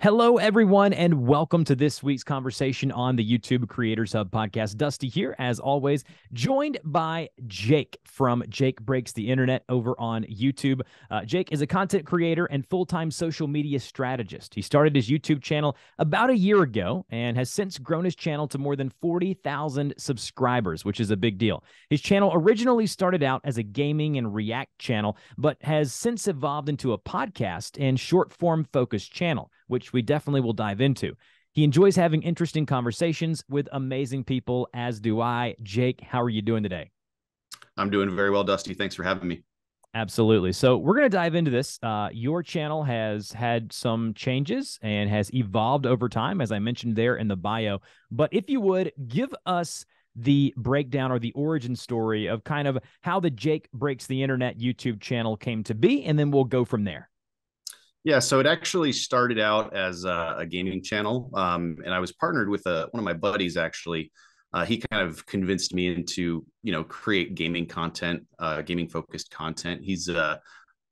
Hello, everyone, and welcome to this week's conversation on the YouTube Creators Hub podcast. Dusty here, as always, joined by Jake from Jake Breaks the Internet over on YouTube. Jake is a content creator and full-time social media strategist. He started his YouTube channel about a year ago and has since grown his channel to more than 40,000 subscribers, which is a big deal. His channel originally started out as a gaming and react channel, but has since evolved into a podcast and short-form focused channel, which we definitely will dive into. He enjoys having interesting conversations with amazing people, as do I. Jake, how are you doing today? I'm doing very well, Dusty. Thanks for having me. Absolutely. So we're going to dive into this. Your channel has had some changes and has evolved over time, as I mentioned there in the bio. But if you would, give us the breakdown or the origin story of kind of how the Jake Breaks the Internet YouTube channel came to be, and then we'll go from there. Yeah, so it actually started out as a gaming channel, and I was partnered with one of my buddies. Actually, he kind of convinced me into create gaming content, gaming focused content. He's a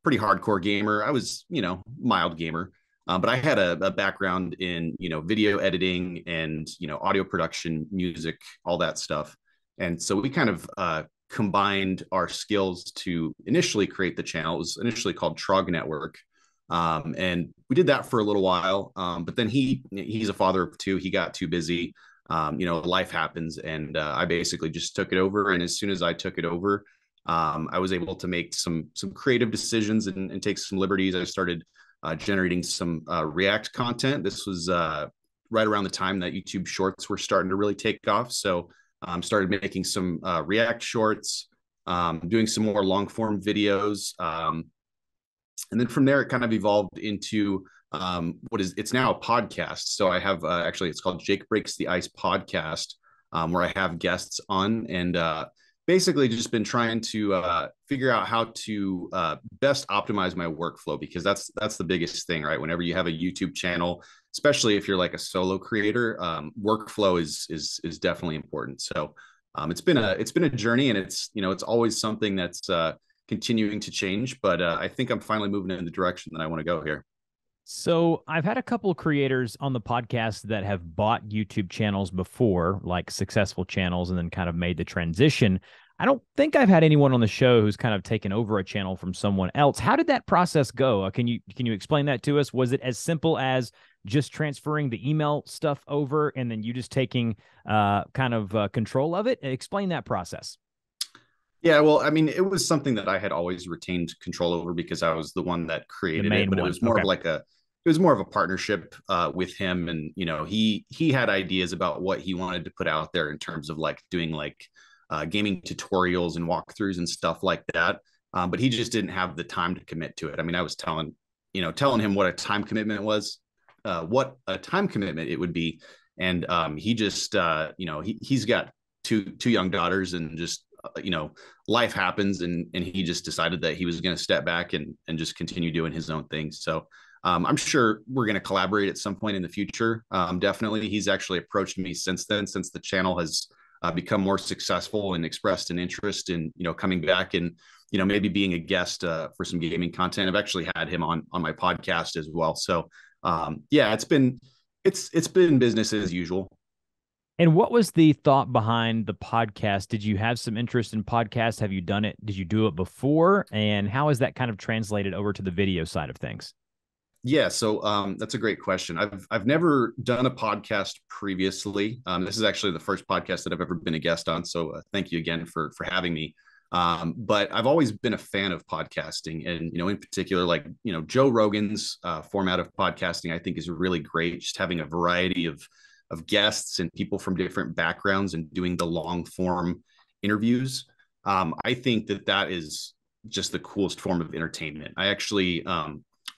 pretty hardcore gamer. I was mild gamer, but I had a background in video editing and audio production, music, all that stuff, and so we kind of combined our skills to initially create the channel. It was initially called Trog Network. And we did that for a little while. But then he's a father of two. He got too busy. Life happens, and I basically just took it over. And as soon as I took it over, I was able to make some creative decisions and take some liberties. I started generating some React content. This was right around the time that YouTube Shorts were starting to really take off. So started making some React Shorts, doing some more long form videos. And then from there, it kind of evolved into it's now a podcast. So I have actually, it's called Jake Breaks the Ice podcast, where I have guests on, and basically just been trying to figure out how to best optimize my workflow, because that's the biggest thing, right? Whenever you have a YouTube channel, especially if you're like a solo creator, workflow is definitely important. So it's been a journey, and it's always something that's continuing to change, but I think I'm finally moving in the direction that I want to go here. So I've had a couple of creators on the podcast that have bought YouTube channels before, like successful channels, and then kind of made the transition. I don't think I've had anyone on the show who's kind of taken over a channel from someone else. How did that process go? Can you explain that to us? Was it as simple as just transferring the email stuff over and then you just taking control of it? Explain that process. Yeah, well, I mean, it was something that I had always retained control over because I was the one that created it, but it was more Okay. of like it was more of a partnership with him. And he had ideas about what he wanted to put out there in terms of like doing like gaming tutorials and walkthroughs and stuff like that. But he just didn't have the time to commit to it. I mean, I was telling him what a time commitment was, what a time commitment it would be, and he just he's got two young daughters, and just life happens, and he just decided that he was going to step back and just continue doing his own thing. So I'm sure we're going to collaborate at some point in the future. Definitely, he's actually approached me since then, since the channel has become more successful, and expressed an interest in coming back and maybe being a guest for some gaming content. I've actually had him on my podcast as well. So yeah, it's been business as usual. And what was the thought behind the podcast? Did you have some interest in podcasts? Have you done it? Did you do it before? And how has that kind of translated over to the video side of things? Yeah, so that's a great question. I've never done a podcast previously. This is actually the first podcast that I've ever been a guest on. So thank you again for having me. But I've always been a fan of podcasting, and in particular, like Joe Rogan's format of podcasting, I think is really great. Just having a variety of guests and people from different backgrounds and doing the long form interviews. I think that is just the coolest form of entertainment. I actually,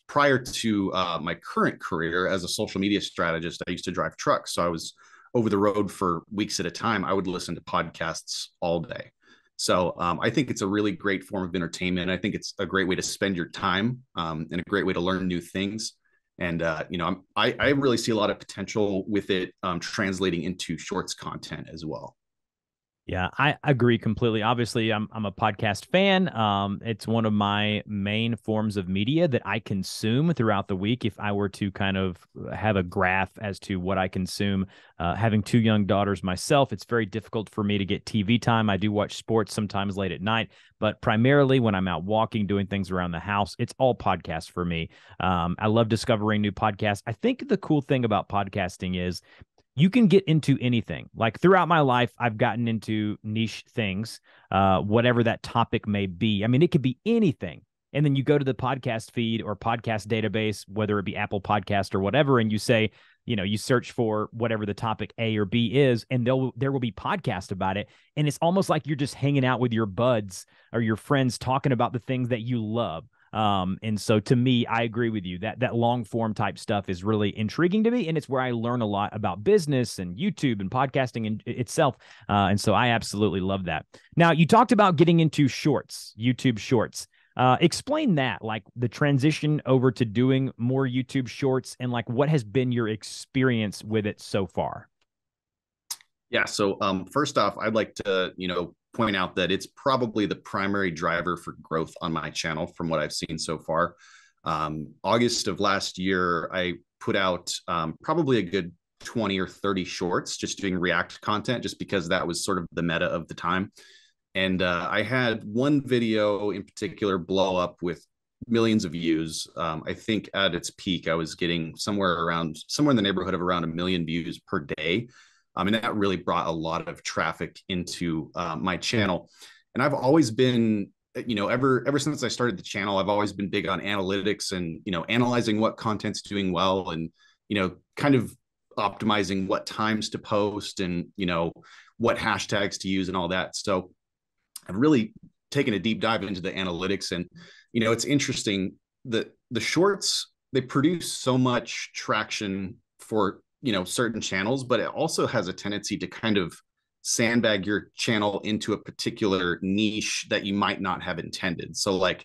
prior to my current career as a social media strategist, I used to drive trucks. So I was over the road for weeks at a time. I would listen to podcasts all day. So I think it's a really great form of entertainment. I think it's a great way to spend your time, and a great way to learn new things. And I really see a lot of potential with it translating into shorts content as well. Yeah, I agree completely. Obviously, I'm a podcast fan. It's one of my main forms of media that I consume throughout the week. If I were to kind of have a graph as to what I consume, having two young daughters myself, it's very difficult for me to get TV time. I do watch sports sometimes late at night, but primarily when I'm out walking, doing things around the house, it's all podcasts for me. I love discovering new podcasts. I think the cool thing about podcasting is you can get into anything. Like throughout my life, I've gotten into niche things, whatever that topic may be. I mean, it could be anything. And then you go to the podcast feed or podcast database, whether it be Apple Podcast or whatever, and you say, you search for whatever the topic A or B is, and there will be podcast about it. And it's almost like you're just hanging out with your buds or your friends talking about the things that you love. And so to me, I agree with you that long form type stuff is really intriguing to me. And it's where I learn a lot about business and YouTube and podcasting in itself. And so I absolutely love that. Now, you talked about getting into shorts, YouTube shorts. Explain that, like the transition over to doing more YouTube shorts and like what has been your experience with it so far? Yeah. So first off, I'd like to, point out that it's probably the primary driver for growth on my channel from what I've seen so far. August of last year, I put out probably a good 20 or 30 shorts just doing React content, just because that was sort of the meta of the time. And I had one video in particular blow up with millions of views. I think at its peak, I was getting somewhere in the neighborhood of around 1 million views per day. And that really brought a lot of traffic into my channel. And I've always been, ever since I started the channel, I've always been big on analytics and, analyzing what content's doing well and, kind of optimizing what times to post and, what hashtags to use and all that. So I've really taken a deep dive into the analytics. And, it's interesting that the shorts, they produce so much traction for certain channels, but it also has a tendency to kind of sandbag your channel into a particular niche that you might not have intended. So like,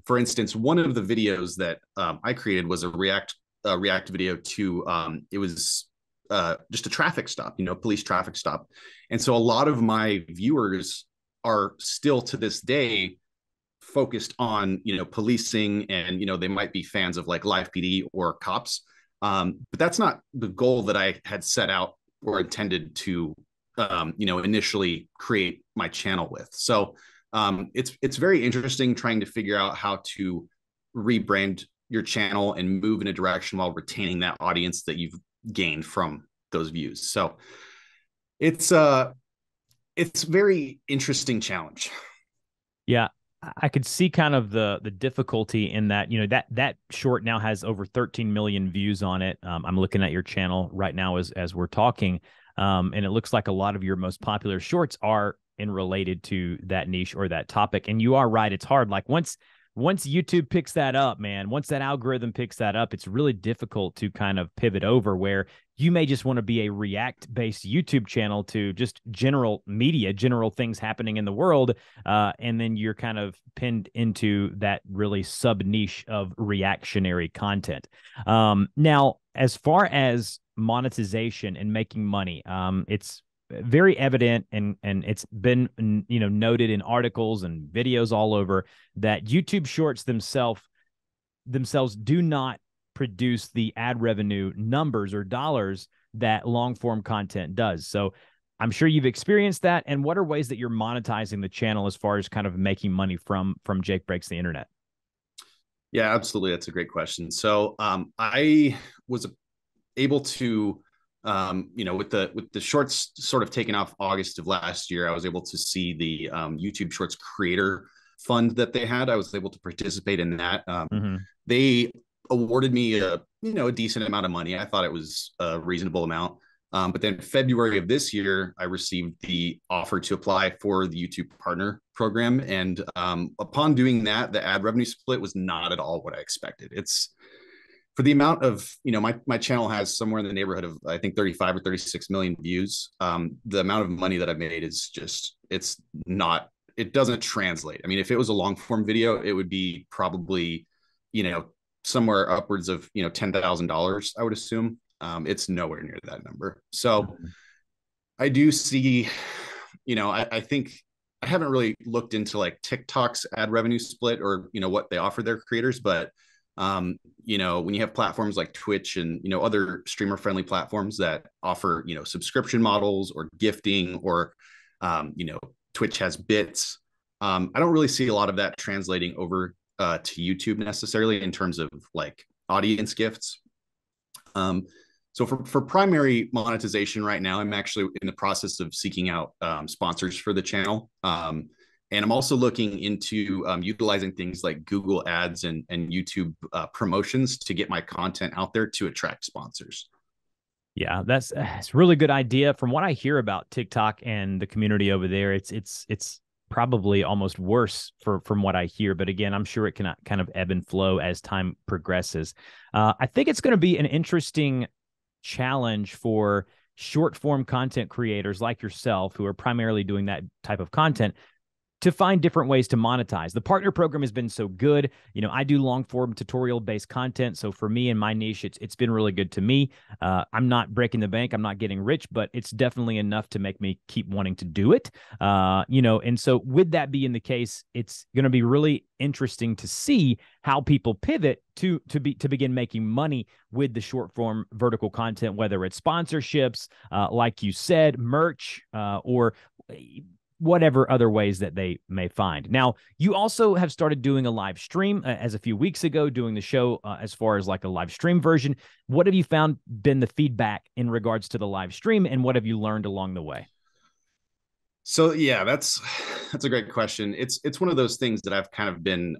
for instance, one of the videos that I created was a React video to, it was just a traffic stop, police traffic stop. And so a lot of my viewers are still to this day focused on, policing and, they might be fans of like Live PD or cops. But that's not the goal that I had set out or intended to, initially create my channel with. So it's very interesting trying to figure out how to rebrand your channel and move in a direction while retaining that audience that you've gained from those views. So it's a very interesting challenge. Yeah, I could see kind of the difficulty in that, that short now has over 13 million views on it. I'm looking at your channel right now as we're talking. And it looks like a lot of your most popular shorts are in related to that niche or that topic. And you are right. It's hard. Like once YouTube picks that up, man, once that algorithm picks that up, it's really difficult to kind of pivot over where you may just want to be a React-based YouTube channel to just general media, general things happening in the world. And then you're kind of pinned into that really sub-niche of reactionary content. Now, as far as monetization and making money, it's very evident and it's been noted in articles and videos all over that YouTube shorts themselves do not produce the ad revenue numbers or dollars that long form content does. So I'm sure you've experienced that. And what are ways that you're monetizing the channel as far as kind of making money from Jake Breaks the Internet? Yeah, absolutely. That's a great question. So I was able to with the shorts sort of taken off August of last year, I was able to see the YouTube Shorts creator fund that they had. I was able to participate in that. They awarded me a decent amount of money. I thought it was a reasonable amount. But then February of this year, I received the offer to apply for the YouTube Partner Program. And upon doing that, the ad revenue split was not at all what I expected. It's for the amount of, my channel has somewhere in the neighborhood of, I think 35 or 36 million views. The amount of money that I've made is just, it doesn't translate. I mean, if it was a long form video, it would be probably, somewhere upwards of, $10,000, I would assume. It's nowhere near that number. So I do see I think I haven't really looked into like TikTok's ad revenue split or, what they offer their creators, but when you have platforms like Twitch and, other streamer friendly platforms that offer, subscription models or gifting or, Twitch has bits. I don't really see a lot of that translating over to YouTube necessarily in terms of like audience gifts. So for primary monetization right now, I'm actually in the process of seeking out sponsors for the channel. And I'm also looking into utilizing things like Google Ads and YouTube promotions to get my content out there to attract sponsors. Yeah, it's a really good idea. From what I hear about TikTok and the community over there, it's probably almost worse from what I hear. But again, I'm sure it can kind of ebb and flow as time progresses. I think it's going to be an interesting challenge for short form content creators like yourself, who are primarily doing that type of content, to find different ways to monetize. The partner program has been so good. I do long form tutorial based content. So for me and my niche, it's been really good to me. I'm not breaking the bank. I'm not getting rich, but it's definitely enough to make me keep wanting to do it. And so with that being the case, it's going to be really interesting to see how people pivot to begin making money with the short form vertical content, whether it's sponsorships, like you said, merch, or whatever other ways that they may find. Now, you also have started doing a live stream as a few weeks ago, doing the show as far as like a live stream version. What have you found been the feedback in regards to the live stream, and what have you learned along the way? So yeah, that's a great question. It's one of those things that I've kind of been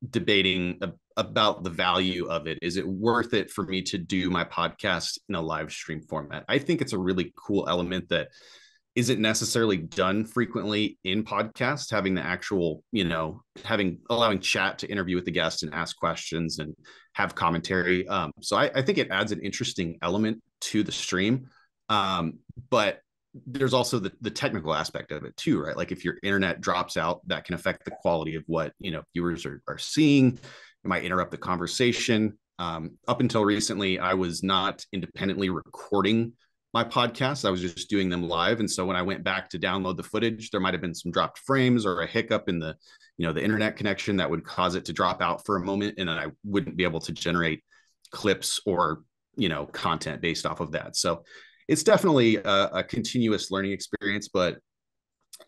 debating about the value of it. Is it worth it for me to do my podcast in a live stream format? I think it's a really cool element that isn't necessarily done frequently in podcast, having the actual, allowing chat to interview with the guest and ask questions and have commentary. So I think it adds an interesting element to the stream. But there's also the technical aspect of it too, right? Like if your internet drops out, that can affect the quality of what, viewers are seeing. It might interrupt the conversation. Up until recently, I was not independently recording my podcasts. I was just doing them live. And so when I went back to download the footage, there might have been some dropped frames or a hiccup in the internet connection that would cause it to drop out for a moment. And then I wouldn't be able to generate clips or, content based off of that. So it's definitely a continuous learning experience, but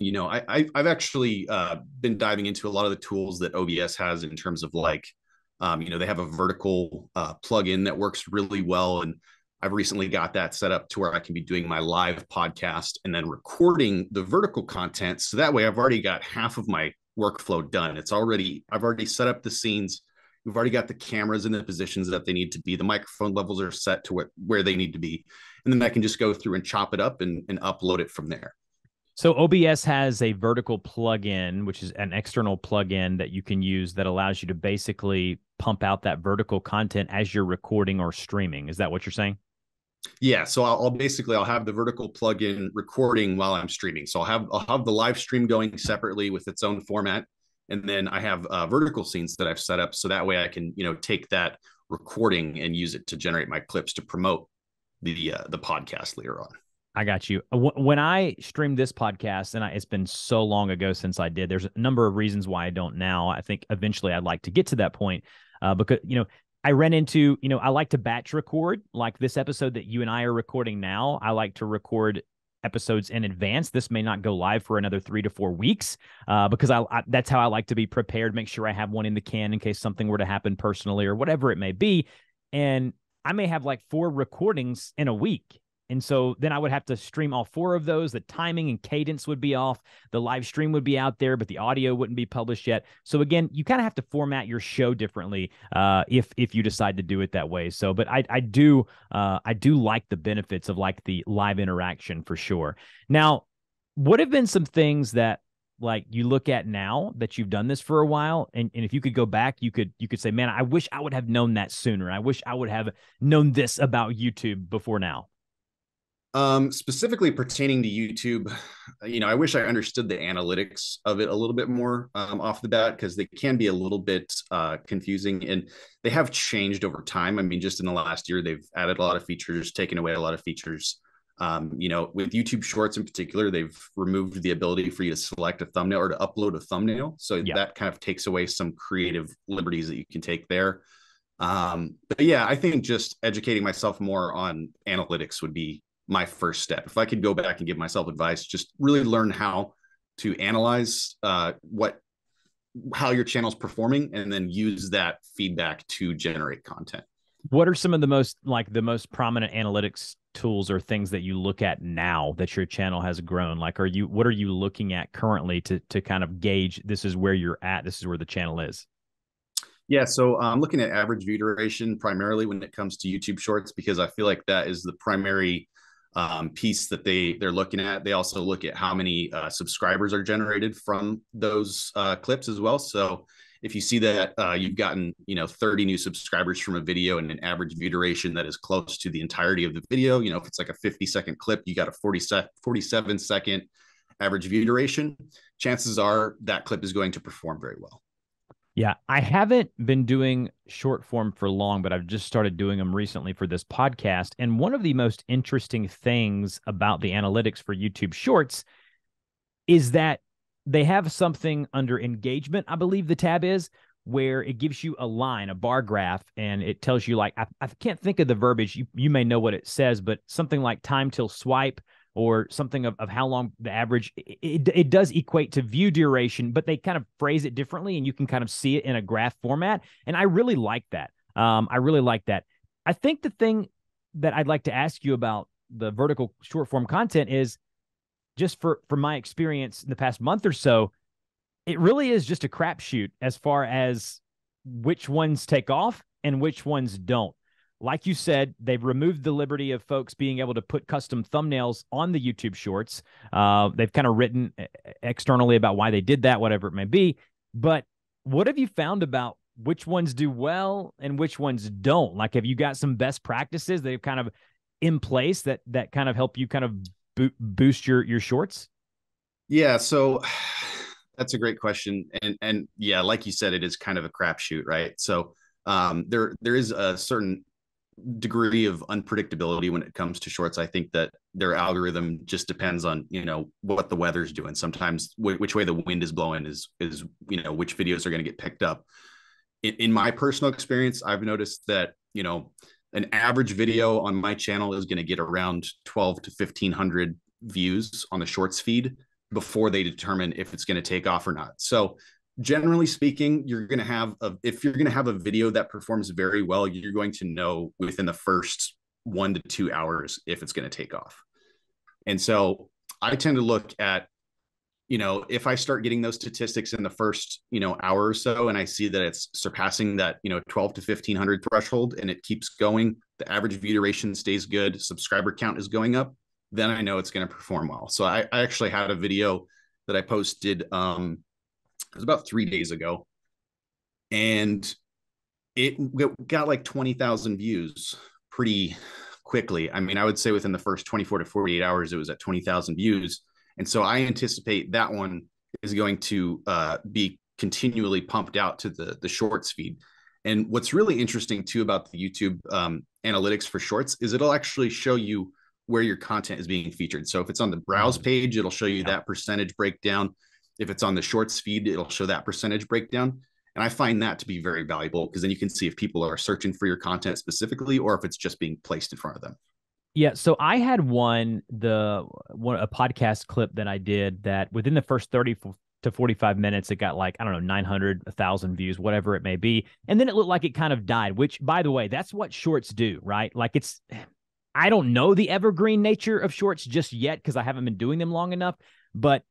I've actually been diving into a lot of the tools that OBS has in terms of like, they have a vertical plugin that works really well. And I've recently got that set up to where I can be doing my live podcast and then recording the vertical content. So that way I've already got half of my workflow done. I've already set up the scenes. We've already got the cameras in the positions that they need to be. The microphone levels are set to where they need to be. And then I can just go through and chop it up and upload it from there. So OBS has a vertical plugin, which is an external plugin that you can use that allows you to basically pump out that vertical content as you're recording or streaming. Is that what you're saying? Yeah, so I'll have the vertical plugin recording while I'm streaming. So I'll have the live stream going separately with its own format, and then I have vertical scenes that I've set up so that way I can take that recording and use it to generate my clips to promote the podcast later on. I got you. When I streamed this podcast, and it's been so long ago since I did, there's a number of reasons why I don't now. I think eventually I'd like to get to that point because I ran into, I like to batch record, like this episode that you and I are recording now. I like to record episodes in advance. This may not go live for another 3 to 4 weeks because that's how I like to be prepared, make sure I have one in the can in case something were to happen personally or whatever it may be. And I may have like 4 recordings in a week. And so then I would have to stream all 4 of those. The timing and cadence would be off. The live stream would be out there, but the audio wouldn't be published yet. So again, you kind of have to format your show differently if you decide to do it that way. So, but I do like the benefits of like the live interaction for sure. Now, what have been some things that like you look at now that you've done this for a while, and if you could go back, you could say, man, I wish I would have known that sooner. I wish I would have known this about YouTube before now. Specifically pertaining to YouTube, I wish I understood the analytics of it a little bit more off the bat, because they can be a little bit confusing, and they have changed over time. I mean, just in the last year, they've added a lot of features, taken away a lot of features. With YouTube Shorts in particular, they've removed the ability for you to select a thumbnail or to upload a thumbnail. So Yeah. that kind of takes away some creative liberties that you can take there. But yeah, I think just educating myself more on analytics would be my first step. If I could go back and give myself advice, just really learn how to analyze how your channel's performing, and then use that feedback to generate content. What are some of the most prominent analytics tools or things that you look at now that your channel has grown? Like, what are you looking at currently to kind of gauge this is where you're at, this is where the channel is? Yeah, so I'm looking at average view duration primarily when it comes to YouTube Shorts, because I feel like that is the primary piece that they're looking at. They also look at how many subscribers are generated from those clips as well. So if you see that you've gotten 30 new subscribers from a video and an average view duration that is close to the entirety of the video, if it's like a 50-second clip, you got a 47-second average view duration, chances are that clip is going to perform very well. Yeah, I haven't been doing short form for long, but I've just started doing them recently for this podcast. And one of the most interesting things about the analytics for YouTube Shorts is that they have something under engagement, I believe the tab is, where it gives you a line, a bar graph, and it tells you, like, I can't think of the verbiage. You may know what it says, but something like time till swipe, or something of how long the average, it does equate to view duration, but they kind of phrase it differently, and you can kind of see it in a graph format. And I really like that. I really like that. I think the thing that I'd like to ask you about the vertical short form content is, just for my experience in the past month or so, it really is just a crapshoot as far as which ones take off and which ones don't. Like you said, they've removed the liberty of folks being able to put custom thumbnails on the YouTube Shorts. They've kind of written externally about why they did that, whatever it may be. But what have you found about which ones do well and which ones don't? Like, have you got some best practices that have kind of in place that kind of help you kind of boost your shorts? Yeah, so that's a great question, and yeah, like you said, it is kind of a crapshoot, right? So there is a certain degree of unpredictability when it comes to shorts. I think that their algorithm just depends on what the weather's doing. Sometimes which way the wind is blowing is which videos are going to get picked up. In my personal experience, I've noticed that an average video on my channel is going to get around 12 to 1500 views on the shorts feed before they determine if it's going to take off or not. So generally speaking, if you're going to have a video that performs very well, you're going to know within the first 1 to 2 hours if it's going to take off. And so I tend to look at, if I start getting those statistics in the first, hour or so, and I see that it's surpassing that, 12 to 1500 threshold, and it keeps going, the average view duration stays good, subscriber count is going up, then I know it's going to perform well. So I actually had a video that I posted, it was about 3 days ago, and it got like 20,000 views pretty quickly. I mean, I would say within the first 24 to 48 hours, it was at 20,000 views. And so I anticipate that one is going to be continually pumped out to the shorts feed. And what's really interesting too about the YouTube analytics for shorts is it'll actually show you where your content is being featured. So if it's on the browse page, it'll show you that percentage breakdown. If it's on the shorts feed, it'll show that percentage breakdown. And I find that to be very valuable, because then you can see if people are searching for your content specifically, or if it's just being placed in front of them. Yeah, so I had a podcast clip that I did that within the first 30 to 45 minutes, it got like, I don't know, 900, 1,000 views, whatever it may be. And then it looked like it kind of died, which, by the way, that's what shorts do, right? Like, I don't know the evergreen nature of shorts just yet, because I haven't been doing them long enough. But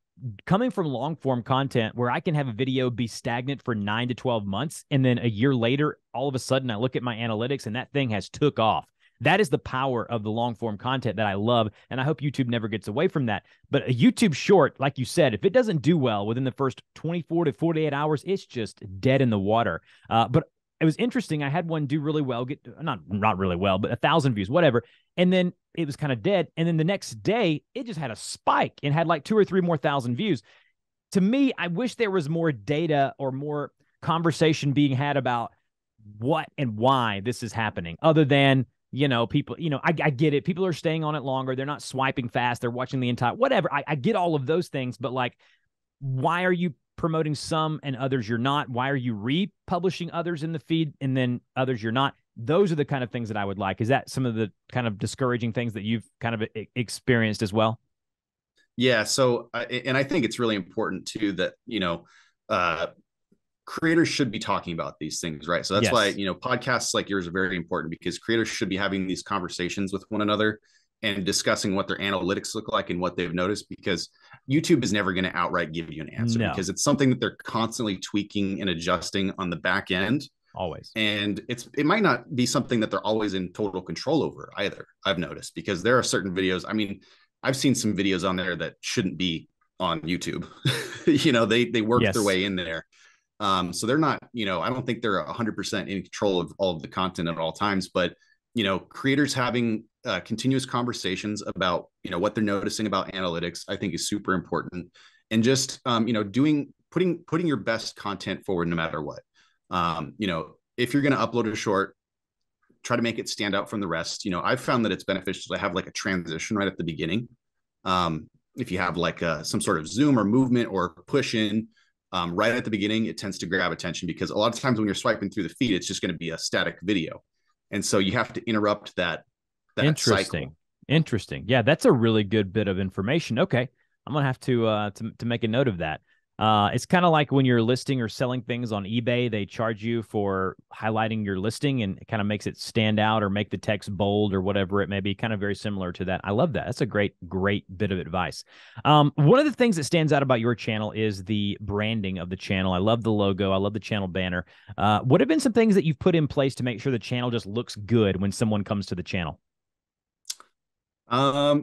coming from long form content, where I can have a video be stagnant for 9 to 12 months, and then a year later, all of a sudden I look at my analytics and that thing has took off. That is the power of the long form content that I love, and I hope YouTube never gets away from that. But a YouTube short, like you said, if it doesn't do well within the first 24 to 48 hours, it's just dead in the water. But it was interesting. I had one do really well, get not really well, but 1,000 views, whatever. And then it was kind of dead. And then the next day, it just had a spike and had like 2 or 3 more thousand views. To me, I wish there was more data or more conversation being had about what and why this is happening, other than People, I get it. People are staying on it longer. They're not swiping fast. They're watching the entire, whatever. I get all of those things, but like, why are you promoting some and others you're not? Why are you republishing others in the feed and then others you're not? Those are the kind of things that I would like. Is that some of the kind of discouraging things that you've kind of experienced as well? Yeah. So, and I think it's really important too that, uh, creators should be talking about these things, right? So that's why, Yes. podcasts like yours are very important because creators should be having these conversations with one another and discussing what their analytics look like and what they've noticed, because YouTube is never going to outright give you an answer No, because it's something that they're constantly tweaking and adjusting on the back end. always. And it might not be something that they're always in total control over either. I've noticed, because there are certain videos. I mean, I've seen some videos on there that shouldn't be on YouTube. They work their Yes. way in there. So they're not, I don't think they're 100% in control of all of the content at all times, but, creators having continuous conversations about, what they're noticing about analytics, I think is super important. And just, putting your best content forward no matter what. If you're going to upload a short, try to make it stand out from the rest. I've found that it's beneficial to have like a transition right at the beginning. If you have like some sort of zoom or movement or push in, right at the beginning, it tends to grab attention, because a lot of times when you're swiping through the feed, it's just going to be a static video. And so you have to interrupt that cycle. Interesting. Interesting. Yeah, that's a really good bit of information. Okay. I'm gonna have to make a note of that. It's kind of like when you're listing or selling things on eBay, they charge you for highlighting your listing, and it kind of makes it stand out or make the text bold or whatever it may be. Kind of very similar to that. I love that. That's a great bit of advice. One of the things that stands out about your channel is the branding of the channel. I love the logo. I love the channel banner. What have been some things that you've put in place to make sure the channel just looks good when someone comes to the channel?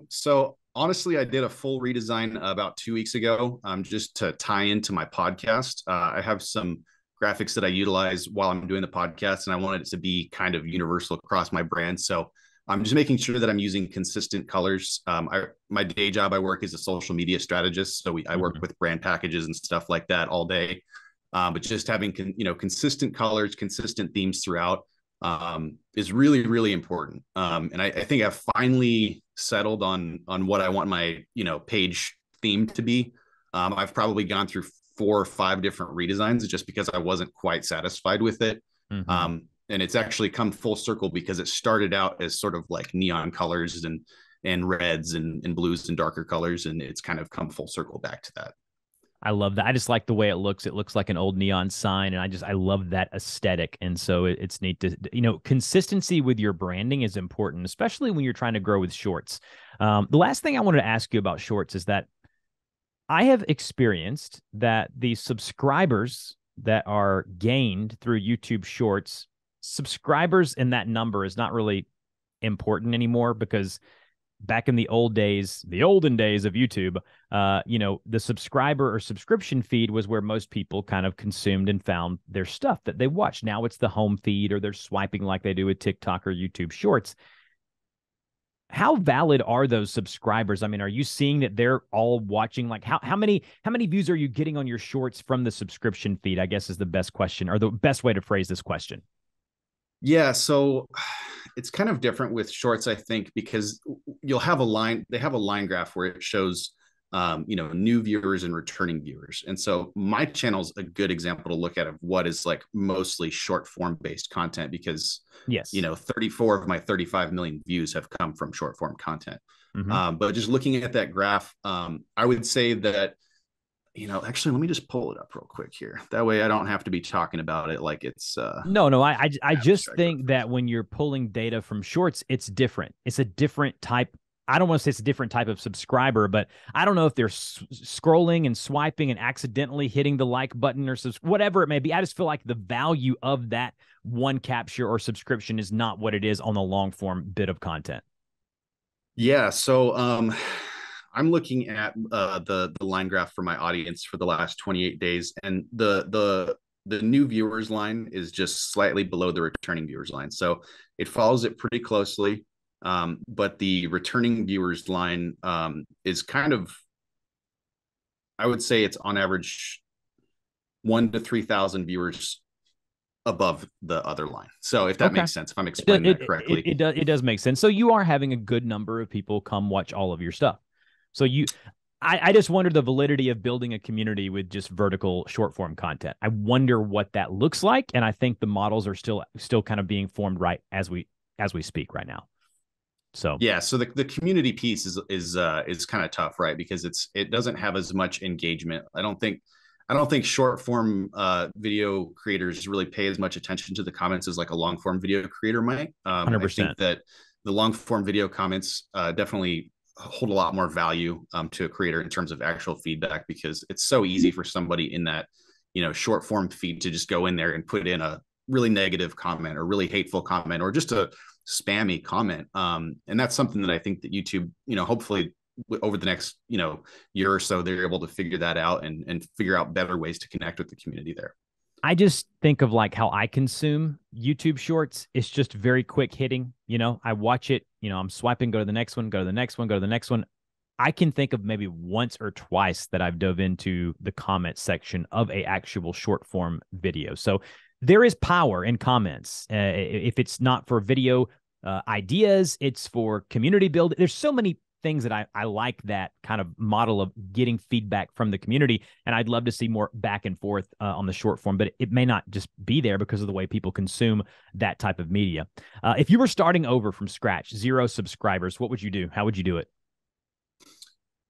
So honestly, I did a full redesign about 2 weeks ago, just to tie into my podcast. I have some graphics that I utilize while I'm doing the podcast, and I wanted it to be kind of universal across my brand. So I'm just making sure that I'm using consistent colors. My day job, I work as a social media strategist, so I work with brand packages and stuff like that all day. But just having consistent colors, consistent themes throughout, is really, really important. And I think I've finally settled on what I want my page theme to be. I've probably gone through 4 or 5 different redesigns just because I wasn't quite satisfied with it. Mm-hmm. And it's actually come full circle, because it started out as sort of like neon colors and reds and blues and darker colors, and it's kind of come full circle back to that. I love that. I just like the way it looks. It looks like an old neon sign, and I love that aesthetic. And so it's neat to, consistency with your branding is important, especially when you're trying to grow with shorts. The last thing I wanted to ask you about shorts is that I have experienced that the subscribers that are gained through YouTube Shorts, subscribers in that number is not really important anymore, because back in the olden days of YouTube, the subscriber or subscription feed was where most people kind of consumed and found their stuff that they watched. Now it's the home feed, or they're swiping like they do with TikTok or YouTube Shorts. How valid are those subscribers? I mean, are you seeing that they're all watching? Like how many views are you getting on your shorts from the subscription feed, I guess, is the best question, or the best way to phrase this question. Yeah, so it's kind of different with shorts, I think, because you'll have a line, they have a line graph where it shows, new viewers and returning viewers. And so my channel's a good example to look at of what is like mostly short form based content, because, Yes. 34 of my 35 million views have come from short form content. Mm-hmm. But just looking at that graph, I would say that, actually, let me just pull it up real quick here. That way I don't have to be talking about it like it's No, I just abstract think that when you're pulling data from shorts, it's different. It's a different type. I don't want to say it's a different type of subscriber, but I don't know if they're scrolling and swiping and accidentally hitting the like button or whatever it may be. I just feel like the value of that one capture or subscription is not what it is on the long form bit of content. Yeah, so I'm looking at the line graph for my audience for the last 28 days, and the new viewers line is just slightly below the returning viewers line. So it follows it pretty closely. But the returning viewers line is kind of, I would say it's on average 1,000 to 3,000 viewers above the other line. So if that Okay. makes sense, if I'm explaining that correctly. It does make sense. So you are having a good number of people come watch all of your stuff. So I just wonder the validity of building a community with just vertical short form content. I wonder what that looks like, and I think the models are still kind of being formed right as we speak right now. So yeah, so the community piece is kind of tough, right? Because it doesn't have as much engagement. I don't think short form video creators really pay as much attention to the comments as like a long form video creator might. I 100%. think that the long form video comments definitely hold a lot more value to a creator in terms of actual feedback, because it's so easy for somebody in that short form feed to just go in there and put in a really negative comment or really hateful comment or just a spammy comment. And that's something that I think that YouTube, hopefully over the next, year or so, they're able to figure that out and figure out better ways to connect with the community there. I just think of like how I consume YouTube shorts. It's just very quick hitting. I watch it, I'm swiping, go to the next one, go to the next one, go to the next one. I can think of maybe once or twice that I've dove into the comment section of a actual short form video. So there is power in comments. If it's not for video ideas, it's for community building. There's so many things that I like that kind of model of getting feedback from the community. And I'd love to see more back and forth on the short form, but it may not just be there because of the way people consume that type of media. If you were starting over from scratch, 0 subscribers, what would you do? How would you do it?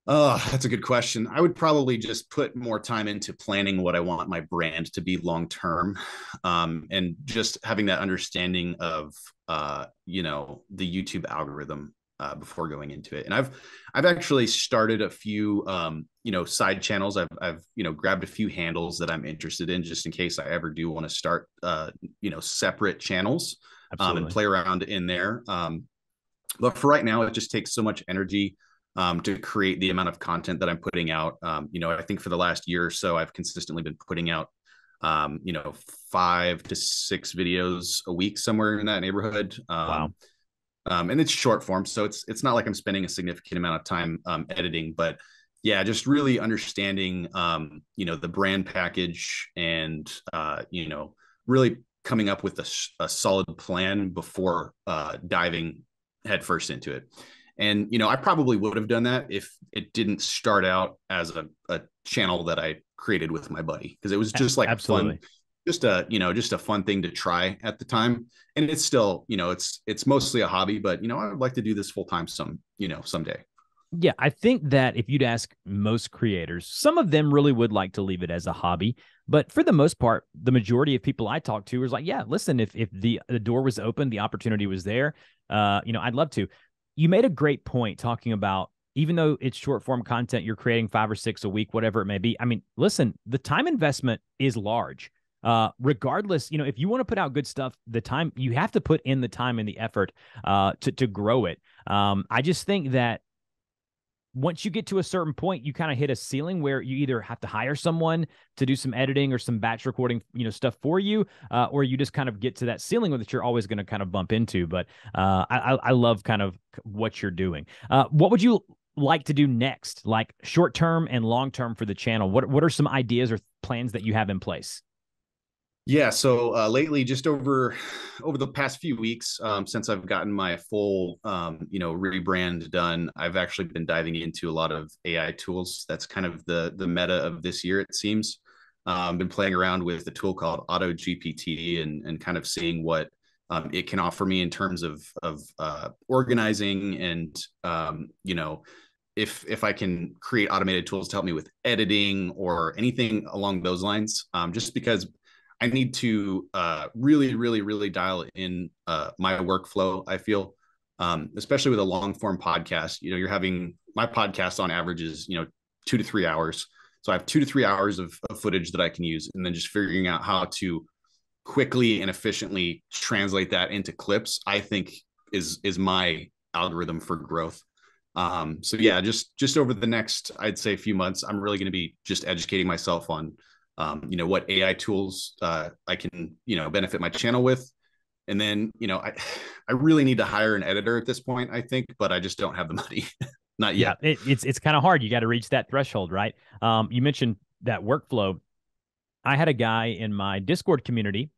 Oh, that's a good question. I would probably just put more time into planning what I want my brand to be long term, and just having that understanding of the YouTube algorithm before going into it. And I've actually started a few side channels. I've grabbed a few handles that I'm interested in just in case I ever do want to start separate channels and play around in there. But for right now, it just takes so much energy to create the amount of content that I'm putting out. I think for the last year or so, I've consistently been putting out, 5 to 6 videos a week, somewhere in that neighborhood. Wow. And it's short form, so it's not like I'm spending a significant amount of time editing, but yeah, just really understanding, the brand package and, really coming up with a solid plan before diving headfirst into it. And, I probably would have done that if it didn't start out as a channel that I created with my buddy, because it was just like Absolutely. just a fun thing to try at the time. And it's still, it's mostly a hobby, but, I would like to do this full time someday. Yeah, I think that if you'd ask most creators, some of them really would like to leave it as a hobby. But for the most part, the majority of people I talk to is like, yeah, listen, if the door was open, the opportunity was there, I'd love to. You made a great point talking about, even though it's short form content, you're creating 5 or 6 a week, whatever it may be. I mean, listen, the time investment is large. Regardless, if you want to put out good stuff, the time you have to put in the time and the effort to grow it. I just think that once you get to a certain point, you kind of hit a ceiling where you either have to hire someone to do some editing or some batch recording, stuff for you, or you just kind of get to that ceiling that you're always going to kind of bump into. But I love kind of what you're doing. What would you like to do next, like short term and long term for the channel? What are some ideas or plans that you have in place? Yeah, so lately, just over the past few weeks, since I've gotten my full rebrand done, I've actually been diving into a lot of AI tools. That's kind of the meta of this year, it seems. Been playing around with a tool called Auto GPT and kind of seeing what it can offer me in terms of organizing and if I can create automated tools to help me with editing or anything along those lines. Just because I need to really, really, really dial in my workflow, I feel, especially with a long form podcast. You're having my podcast on average is, 2 to 3 hours. So I have 2 to 3 hours of footage that I can use, and then just figuring out how to quickly and efficiently translate that into clips, I think is my algorithm for growth. So yeah, just over the next, I'd say, few months, I'm really going to be just educating myself on what AI tools I can, benefit my channel with. And then, I really need to hire an editor at this point, I think, but I just don't have the money. Not Yeah, yet. it's kind of hard. You got to reach that threshold, right? You mentioned that workflow. I had a guy in my Discord community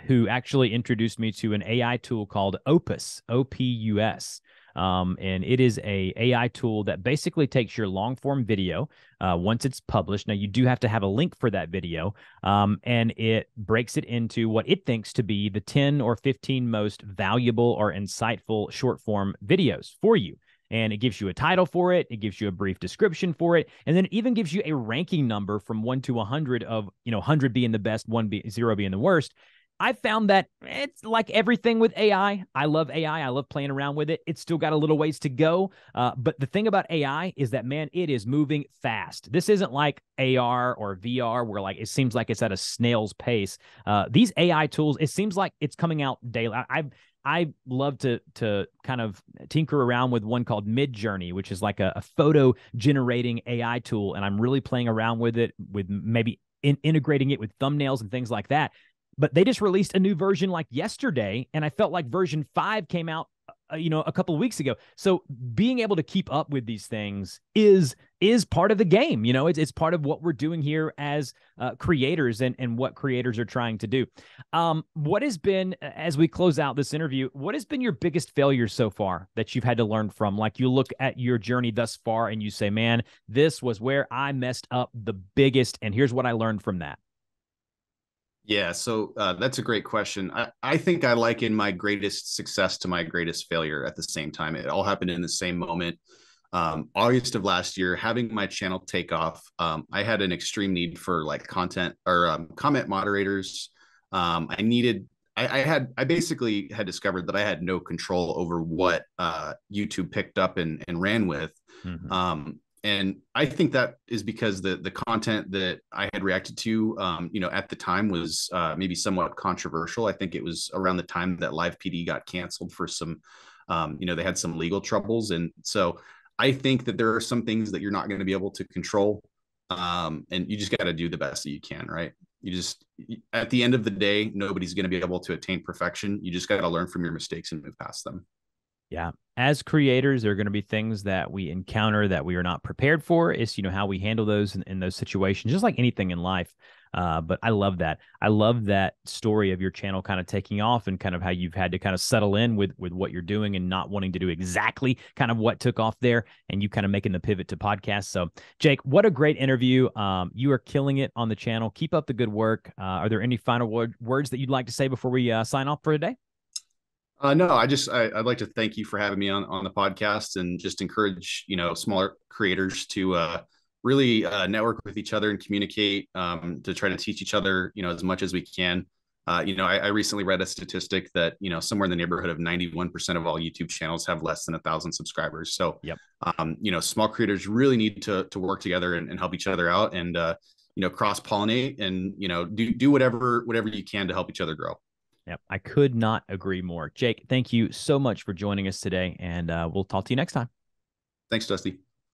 who actually introduced me to an AI tool called Opus, OPUS. And it is a AI tool that basically takes your long form video once it's published. Now, you do have to have a link for that video, and it breaks it into what it thinks to be the 10 or 15 most valuable or insightful short form videos for you. And it gives you a title for it. It gives you a brief description for it. And then it even gives you a ranking number from 1 to 100 of, 100 being the best, 0 being the worst. I found that it's like everything with AI. I love AI. I love playing around with it. It's still got a little ways to go. But the thing about AI is that, man, it is moving fast. This isn't like AR or VR where like it seems like it's at a snail's pace. These AI tools, it seems like it's coming out daily. I love to kind of tinker around with one called Midjourney, which is like a photo generating AI tool. And I'm really playing around with it, with maybe integrating it with thumbnails and things like that. But they just released a new version like yesterday, and I felt like version 5 came out, a couple of weeks ago. So being able to keep up with these things is part of the game. It's part of what we're doing here as creators and what creators are trying to do. What has been, as we close out this interview, what has been your biggest failure so far that you've had to learn from? Like, you look at your journey thus far and you say, man, this was where I messed up the biggest, and here's what I learned from that. Yeah, so that's a great question. I think I liken my greatest success to my greatest failure at the same time. It all happened in the same moment. August of last year, having my channel take off, I had an extreme need for like content or comment moderators. I basically had discovered that I had no control over what YouTube picked up and ran with. Mm-hmm. And I think that is because the content that I had reacted to, at the time was maybe somewhat controversial. I think it was around the time that Live PD got canceled for some, they had some legal troubles. And so I think that there are some things that you're not going to be able to control. And you just got to do the best that you can, right? At the end of the day, nobody's going to be able to attain perfection. You just got to learn from your mistakes and move past them. Yeah. As creators, there are going to be things that we encounter that we are not prepared for. It's, how we handle those in those situations, just like anything in life. But I love that. I love that story of your channel kind of taking off and kind of how you've had to kind of settle in with what you're doing and not wanting to do exactly kind of what took off there, and you kind of making the pivot to podcasts. So, Jake, what a great interview. You are killing it on the channel. Keep up the good work. Are there any final words that you'd like to say before we sign off for today? No, I'd like to thank you for having me on the podcast, and just encourage, smaller creators to really network with each other and communicate, to try to teach each other, as much as we can. I recently read a statistic that, somewhere in the neighborhood of 91% of all YouTube channels have less than 1,000 subscribers. So, yep. Small creators really need to work together and help each other out, and, cross pollinate and, do whatever you can to help each other grow. Yep, I could not agree more. Jake, thank you so much for joining us today, and we'll talk to you next time. Thanks, Dusty.